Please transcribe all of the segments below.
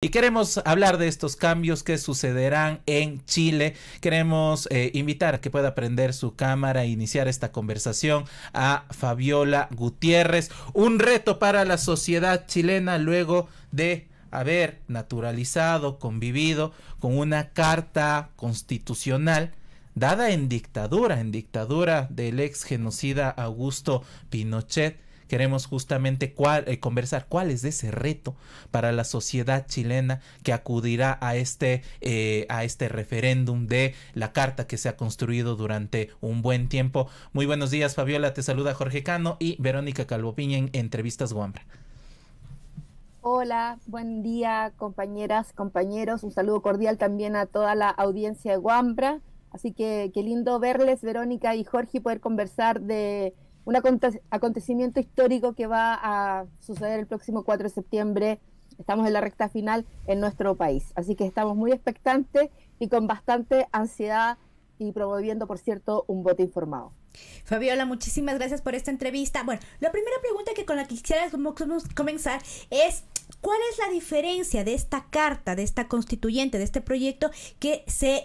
Y queremos hablar de estos cambios que sucederán en Chile. Queremos invitar a que pueda prender su cámara e iniciar esta conversación a Fabiola Gutiérrez. Un reto para la sociedad chilena luego de haber naturalizado, convivido con una carta constitucional dada en dictadura del ex genocida Augusto Pinochet. Queremos justamente conversar cuál es ese reto para la sociedad chilena que acudirá a este referéndum de la carta que se ha construido durante un buen tiempo. Muy buenos días, Fabiola. Te saluda Jorge Cano y Verónica Calvopiña en Entrevistas Wambra. Hola, buen día, compañeras, compañeros. Un saludo cordial también a toda la audiencia de Wambra. Así que qué lindo verles, Verónica y Jorge, poder conversar de un acontecimiento histórico que va a suceder el próximo 4 de septiembre. Estamos en la recta final en nuestro país. Así que estamos muy expectantes y con bastante ansiedad y promoviendo, por cierto, un voto informado. Fabiola, muchísimas gracias por esta entrevista. Bueno, la primera pregunta con la que quisiera comenzar es: ¿cuál es la diferencia de esta carta, de esta constituyente, de este proyecto que se,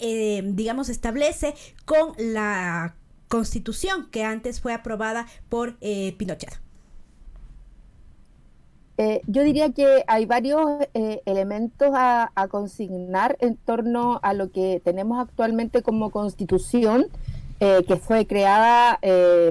establece con la Constitución que antes fue aprobada por Pinochet? Yo diría que hay varios elementos a consignar en torno a lo que tenemos actualmente como Constitución, que fue creada,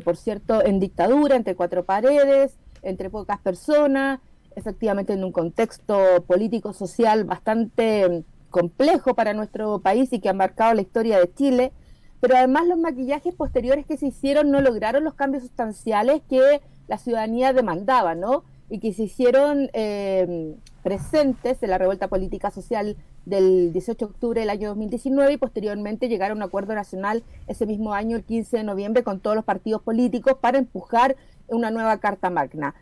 por cierto, en dictadura, entre cuatro paredes, entre pocas personas, efectivamente en un contexto político-social bastante complejo para nuestro país y que ha marcado la historia de Chile. Pero además los maquillajes posteriores que se hicieron no lograron los cambios sustanciales que la ciudadanía demandaba, ¿no? Y que se hicieron presentes en la revuelta política social del 18 de octubre del año 2019 y posteriormente llegaron a un acuerdo nacional ese mismo año, el 15 de noviembre, con todos los partidos políticos para empujar una nueva Carta Magna.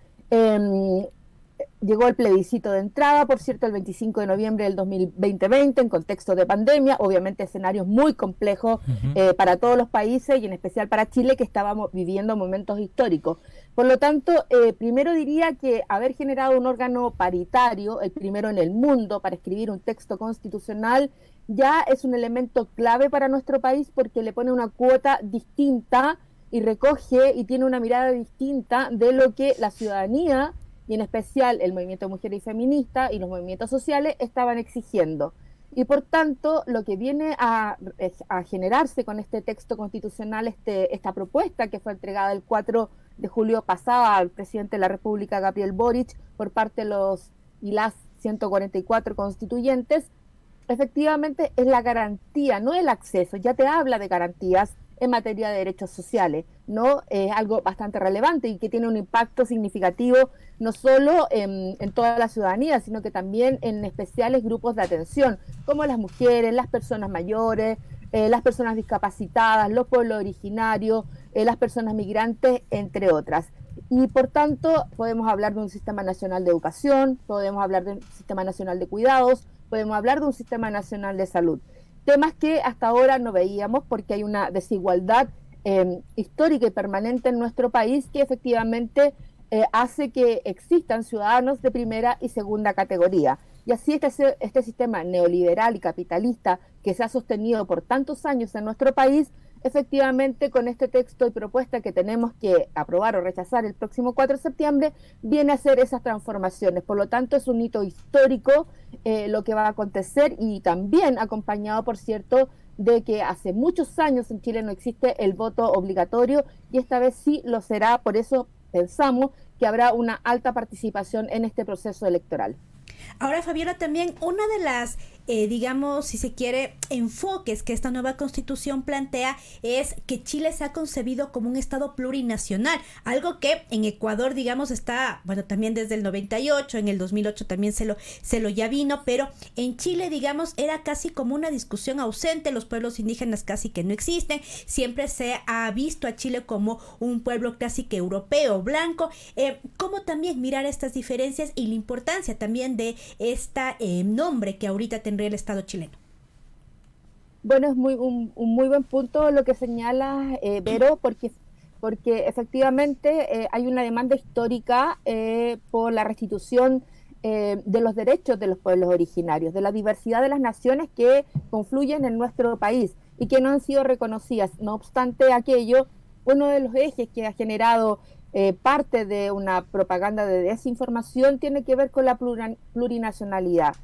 Llegó el plebiscito de entrada, por cierto, el 25 de noviembre del 2020, en contexto de pandemia, obviamente escenarios muy complejos para todos los países y en especial para Chile, que estábamos viviendo momentos históricos. Por lo tanto, primero diría que haber generado un órgano paritario, el primero en el mundo, para escribir un texto constitucional, ya es un elemento clave para nuestro país porque le pone una cuota distinta y recoge y tiene una mirada distinta de lo que la ciudadanía, y en especial el movimiento de mujeres y feministas y los movimientos sociales estaban exigiendo. Y por tanto, lo que viene a generarse con este texto constitucional, esta propuesta que fue entregada el 4 de julio pasado al presidente de la República, Gabriel Boric, por parte de los y las 144 constituyentes, efectivamente es la garantía, no el acceso, ya te habla de garantías en materia de derechos sociales, ¿no? Es algo bastante relevante y que tiene un impacto significativo no solo en toda la ciudadanía, sino que también en especiales grupos de atención, como las mujeres, las personas mayores, las personas discapacitadas, los pueblos originarios, las personas migrantes, entre otras. Y por tanto, podemos hablar de un sistema nacional de educación, podemos hablar de un sistema nacional de cuidados, podemos hablar de un sistema nacional de salud. Temas que hasta ahora no veíamos porque hay una desigualdad histórica y permanente en nuestro país que efectivamente hace que existan ciudadanos de primera y segunda categoría. Y así este sistema neoliberal y capitalista que se ha sostenido por tantos años en nuestro país, efectivamente con este texto y propuesta que tenemos que aprobar o rechazar el próximo 4 de septiembre, viene a hacer esas transformaciones. Por lo tanto, es un hito histórico lo que va a acontecer y también acompañado, por cierto, de que hace muchos años en Chile no existe el voto obligatorio y esta vez sí lo será. Por eso pensamos que habrá una alta participación en este proceso electoral. Ahora, Fabiola, también una de las, si se quiere, enfoques que esta nueva constitución plantea es que Chile se ha concebido como un estado plurinacional, algo que en Ecuador, está, bueno, también desde el 98, en el 2008 también se lo ya vino, pero en Chile, era casi como una discusión ausente, los pueblos indígenas casi que no existen, siempre se ha visto a Chile como un pueblo casi que europeo, blanco. ¿Cómo también mirar estas diferencias y la importancia también de este nombre que ahorita tendría el Estado chileno? Bueno, es un muy buen punto lo que señala Vero, porque efectivamente hay una demanda histórica por la restitución de los derechos de los pueblos originarios, de la diversidad de las naciones que confluyen en nuestro país y que no han sido reconocidas. No obstante aquello, uno de los ejes que ha generado parte de una propaganda de desinformación tiene que ver con la plurinacionalidad.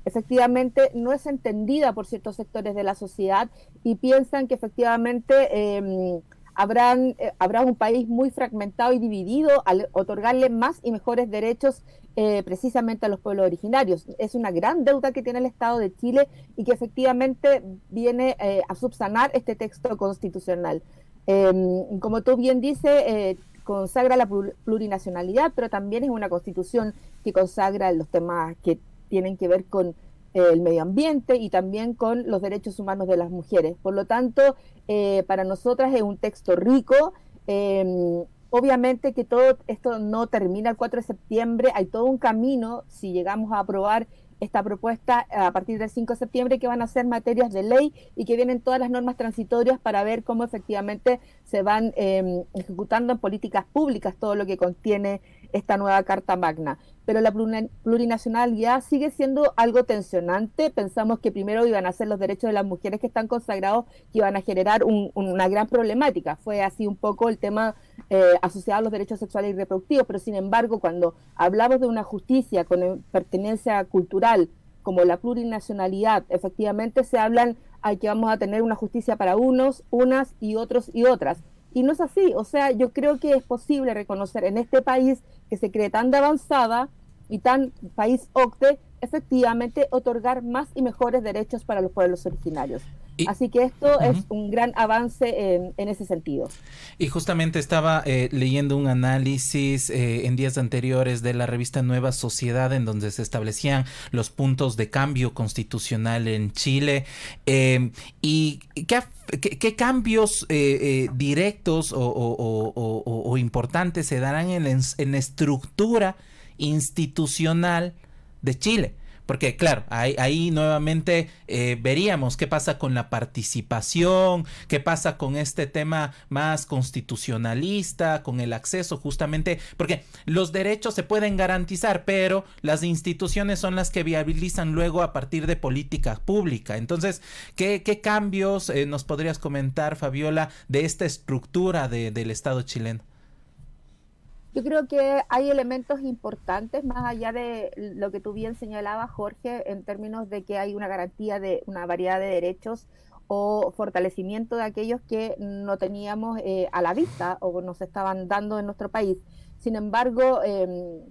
Efectivamente, no es entendida por ciertos sectores de la sociedad y piensan que efectivamente habrá un país muy fragmentado y dividido al otorgarle más y mejores derechos precisamente a los pueblos originarios. Es una gran deuda que tiene el Estado de Chile y que efectivamente viene a subsanar este texto constitucional. Como tú bien dices, consagra la plurinacionalidad, pero también es una constitución que consagra los temas que tienen que ver con el medio ambiente y también con los derechos humanos de las mujeres. Por lo tanto, para nosotras es un texto rico. Obviamente que todo esto no termina el 4 de septiembre, hay todo un camino, si llegamos a aprobar esta propuesta a partir del 5 de septiembre, que van a ser materias de ley y que vienen todas las normas transitorias para ver cómo efectivamente se van ejecutando en políticas públicas todo lo que contiene esta nueva Carta Magna. Pero la plurinacionalidad sigue siendo algo tensionante. Pensamos que primero iban a ser los derechos de las mujeres que están consagrados, que iban a generar una gran problemática. Fue así un poco el tema asociado a los derechos sexuales y reproductivos, pero sin embargo, cuando hablamos de una justicia con pertenencia cultural, como la plurinacionalidad, efectivamente se hablan a que vamos a tener una justicia para unos, unas y otros y otras. Y no es así. O sea, yo creo que es posible reconocer en este país que se cree tan de avanzada y tan país OCDE, efectivamente otorgar más y mejores derechos para los pueblos originarios. Así que esto es un gran avance en ese sentido. Y justamente estaba leyendo un análisis en días anteriores de la revista Nueva Sociedad, en donde se establecían los puntos de cambio constitucional en Chile. ¿Y qué cambios directos o importantes se darán en la estructura institucional de Chile? Porque claro, ahí nuevamente veríamos qué pasa con la participación, qué pasa con este tema más constitucionalista, con el acceso justamente, porque los derechos se pueden garantizar, pero las instituciones son las que viabilizan luego a partir de política pública. Entonces, ¿qué cambios nos podrías comentar, Fabiola, de esta estructura del Estado chileno? Yo creo que hay elementos importantes, más allá de lo que tú bien señalabas, Jorge, en términos de que hay una garantía de una variedad de derechos o fortalecimiento de aquellos que no teníamos a la vista o nos estaban dando en nuestro país. Sin embargo,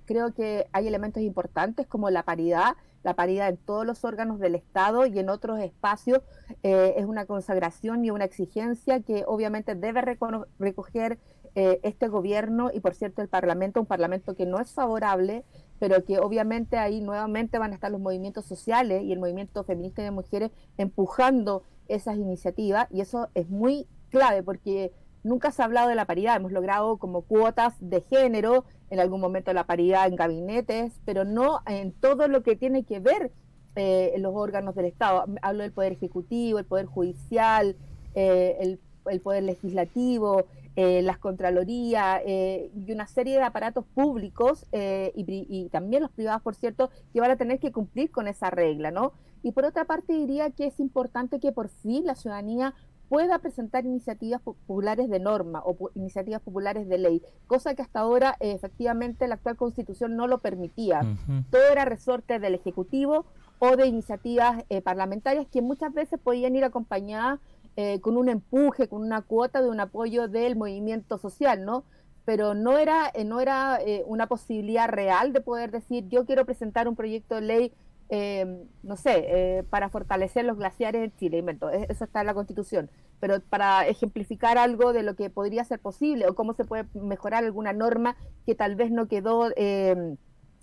creo que hay elementos importantes como la paridad en todos los órganos del Estado y en otros espacios. Es una consagración y una exigencia que obviamente debe recoger este gobierno y por cierto el Parlamento, un Parlamento que no es favorable, pero que obviamente ahí nuevamente van a estar los movimientos sociales y el movimiento feminista de mujeres empujando esas iniciativas, y eso es muy clave porque nunca se ha hablado de la paridad. Hemos logrado como cuotas de género, en algún momento la paridad en gabinetes, pero no en todo lo que tiene que ver en los órganos del Estado. Hablo del Poder Ejecutivo, el Poder Judicial, el Poder Legislativo, las Contralorías y una serie de aparatos públicos y también los privados, por cierto, que van a tener que cumplir con esa regla, ¿no? Y por otra parte diría que es importante que por fin la ciudadanía pueda presentar iniciativas populares de norma o iniciativas populares de ley, cosa que hasta ahora efectivamente la actual Constitución no lo permitía. Todo era resorte del Ejecutivo o de iniciativas parlamentarias que muchas veces podían ir acompañadas con un empuje, con una cuota de un apoyo del movimiento social, ¿no? Pero no era una posibilidad real de poder decir, yo quiero presentar un proyecto de ley, no sé, para fortalecer los glaciares en Chile, invento, eso está en la Constitución, pero para ejemplificar algo de lo que podría ser posible o cómo se puede mejorar alguna norma que tal vez no quedó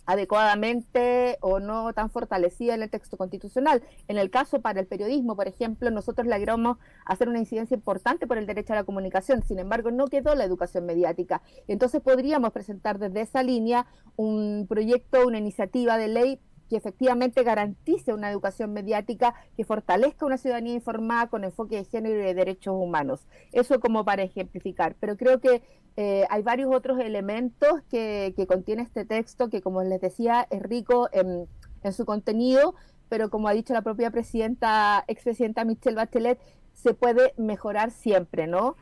adecuadamente o no tan fortalecida en el texto constitucional. En el caso para el periodismo, por ejemplo, nosotros logramos hacer una incidencia importante por el derecho a la comunicación, sin embargo no quedó la educación mediática. Entonces podríamos presentar desde esa línea un proyecto, una iniciativa de ley que efectivamente garantice una educación mediática que fortalezca una ciudadanía informada con enfoque de género y de derechos humanos. Eso como para ejemplificar, pero creo que hay varios otros elementos que contiene este texto que, como les decía, es rico en su contenido, pero como ha dicho la propia expresidenta Michelle Bachelet, se puede mejorar siempre, ¿no?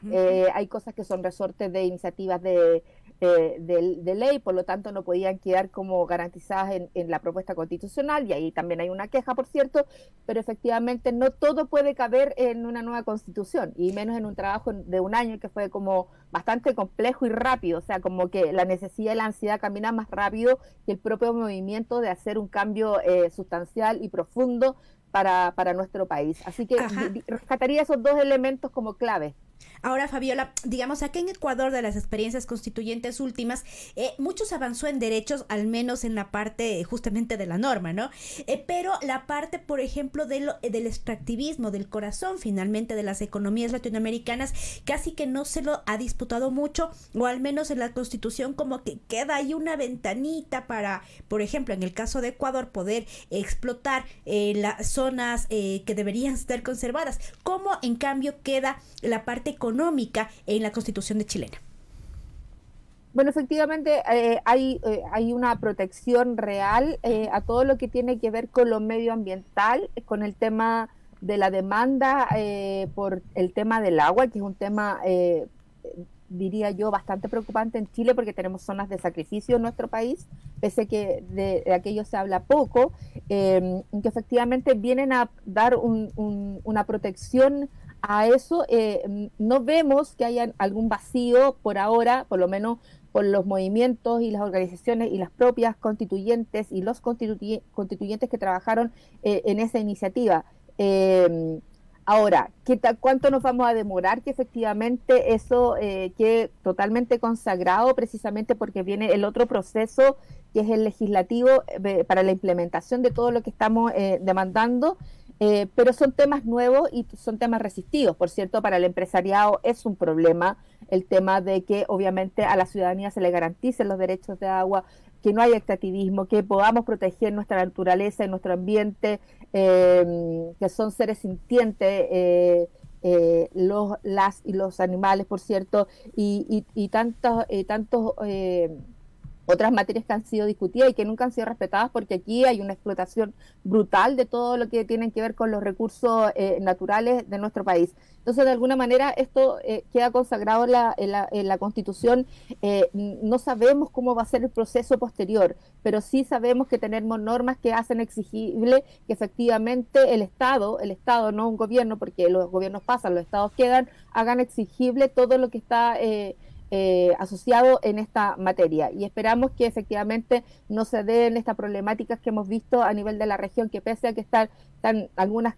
Hay cosas que son resortes de iniciativas de ley, por lo tanto no podían quedar como garantizadas en la propuesta constitucional, y ahí también hay una queja, por cierto, pero efectivamente no todo puede caber en una nueva constitución, y menos en un trabajo de un año que fue como bastante complejo y rápido, o sea, como que la necesidad y la ansiedad caminan más rápido que el propio movimiento de hacer un cambio sustancial y profundo para nuestro país. Así que rescataría esos dos elementos como clave. Ahora, Fabiola, digamos, acá en Ecuador, de las experiencias constituyentes últimas, mucho se avanzó en derechos, al menos en la parte justamente de la norma, ¿no? Pero la parte, por ejemplo, del extractivismo, del corazón finalmente de las economías latinoamericanas, casi que no se lo ha disputado mucho, o al menos en la Constitución como que queda ahí una ventanita para, por ejemplo, en el caso de Ecuador, poder explotar las zonas que deberían estar conservadas. ¿Cómo, en cambio, queda la parte económica en la Constitución de chilena? Bueno, efectivamente hay una protección real a todo lo que tiene que ver con lo medioambiental, con el tema de la demanda por el tema del agua, que es un tema, diría yo, bastante preocupante en Chile, porque tenemos zonas de sacrificio en nuestro país, pese que de aquello se habla poco, que efectivamente vienen a dar una protección a eso. No vemos que haya algún vacío por ahora, por lo menos por los movimientos y las organizaciones y las propias constituyentes y los constituyentes que trabajaron en esa iniciativa. Ahora, ¿cuánto nos vamos a demorar que efectivamente eso quede totalmente consagrado, precisamente porque viene el otro proceso, que es el legislativo, para la implementación de todo lo que estamos demandando? Pero son temas nuevos y son temas resistidos. Por cierto, para el empresariado es un problema el tema de que obviamente a la ciudadanía se le garanticen los derechos de agua, que no haya extractivismo, que podamos proteger nuestra naturaleza y nuestro ambiente, que son seres sintientes, las y los animales, por cierto, y tantos otras materias que han sido discutidas y que nunca han sido respetadas, porque aquí hay una explotación brutal de todo lo que tiene que ver con los recursos naturales de nuestro país. Entonces, de alguna manera, esto queda consagrado en la Constitución. No sabemos cómo va a ser el proceso posterior, pero sí sabemos que tenemos normas que hacen exigible que efectivamente el Estado, no un gobierno, porque los gobiernos pasan, los estados quedan, hagan exigible todo lo que está asociado en esta materia, y esperamos que efectivamente no se den estas problemáticas que hemos visto a nivel de la región, que pese a que están algunas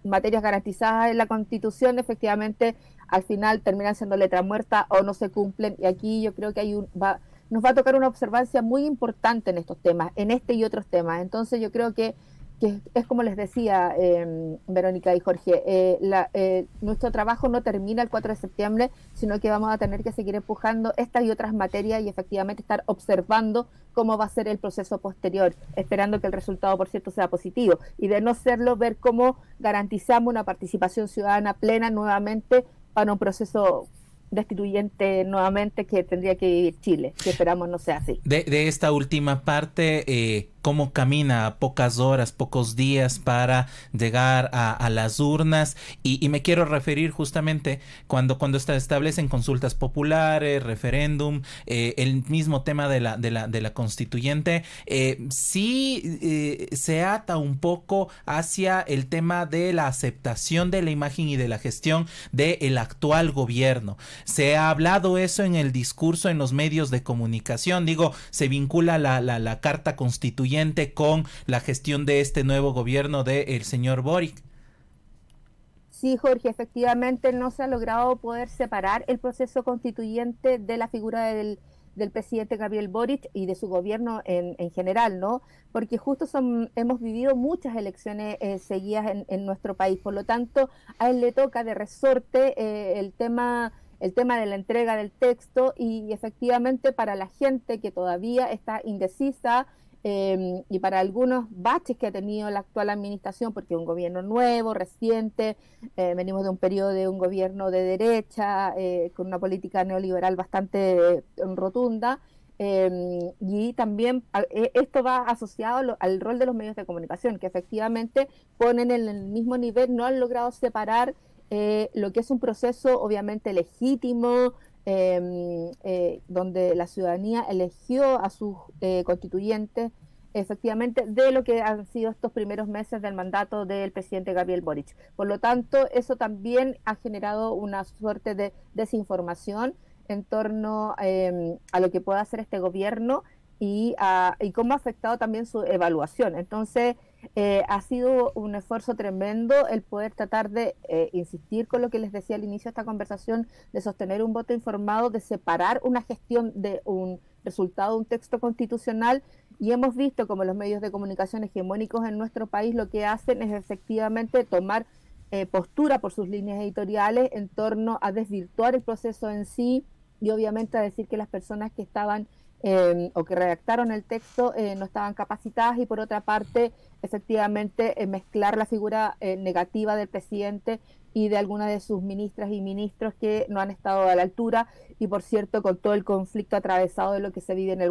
materias garantizadas en la Constitución, efectivamente al final terminan siendo letra muerta o no se cumplen, y aquí yo creo que nos va a tocar una observancia muy importante en estos temas, en este y otros temas. Entonces yo creo que es como les decía, Verónica y Jorge, nuestro trabajo no termina el 4 de septiembre, sino que vamos a tener que seguir empujando estas y otras materias y efectivamente estar observando cómo va a ser el proceso posterior, esperando que el resultado, por cierto, sea positivo, y de no serlo, ver cómo garantizamos una participación ciudadana plena nuevamente para un proceso destituyente nuevamente que tendría que vivir Chile, que esperamos no sea así. De esta última parte, cómo camina a pocas horas, pocos días para llegar a las urnas, y me quiero referir justamente cuando establecen consultas populares, referéndum, el mismo tema de la constituyente, sí se ata un poco hacia el tema de la aceptación de la imagen y de la gestión del actual gobierno. Se ha hablado eso en el discurso en los medios de comunicación, digo, se vincula la carta constituyente con la gestión de este nuevo gobierno del señor Boric. Sí, Jorge, efectivamente no se ha logrado poder separar el proceso constituyente de la figura del presidente Gabriel Boric y de su gobierno en general, ¿no? Porque justo hemos vivido muchas elecciones seguidas en nuestro país, por lo tanto a él le toca de resorte el tema de la entrega del texto, y efectivamente para la gente que todavía está indecisa, y para algunos baches que ha tenido la actual administración, porque es un gobierno nuevo, reciente, venimos de un periodo de un gobierno de derecha, con una política neoliberal bastante rotunda, y también esto va asociado al rol de los medios de comunicación, que efectivamente ponen en el mismo nivel, no han logrado separar lo que es un proceso obviamente legítimo, donde la ciudadanía eligió a sus constituyentes efectivamente de lo que han sido estos primeros meses del mandato del presidente Gabriel Boric. Por lo tanto, eso también ha generado una suerte de desinformación en torno a lo que puede hacer este gobierno y cómo ha afectado también su evaluación. Entonces, ha sido un esfuerzo tremendo el poder tratar de insistir con lo que les decía al inicio de esta conversación, de sostener un voto informado, de separar una gestión de un resultado de un texto constitucional, y hemos visto como los medios de comunicación hegemónicos en nuestro país lo que hacen es efectivamente tomar postura por sus líneas editoriales en torno a desvirtuar el proceso en sí y obviamente a decir que las personas que estaban o que redactaron el texto no estaban capacitadas, y por otra parte efectivamente mezclar la figura negativa del presidente y de algunas de sus ministras y ministros que no han estado a la altura, y por cierto con todo el conflicto atravesado de lo que se vive en el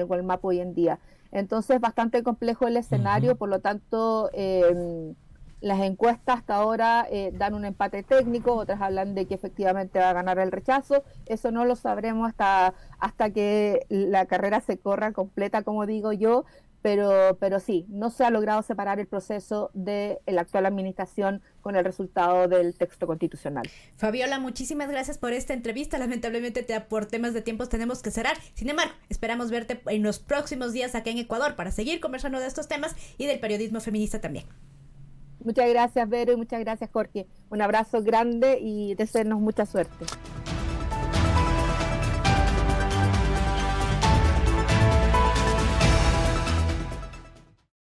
Gualmapu hoy en día. Entonces bastante complejo el escenario, por lo tanto las encuestas hasta ahora dan un empate técnico, otras hablan de que efectivamente va a ganar el rechazo. Eso no lo sabremos hasta que la carrera se corra completa, como digo yo, pero sí, no se ha logrado separar el proceso de la actual administración con el resultado del texto constitucional. Fabiola, muchísimas gracias por esta entrevista. Lamentablemente por temas de tiempos tenemos que cerrar. Sin embargo, esperamos verte en los próximos días acá en Ecuador para seguir conversando de estos temas y del periodismo feminista también. Muchas gracias, Vero, y muchas gracias, Jorge. Un abrazo grande y desearnos mucha suerte.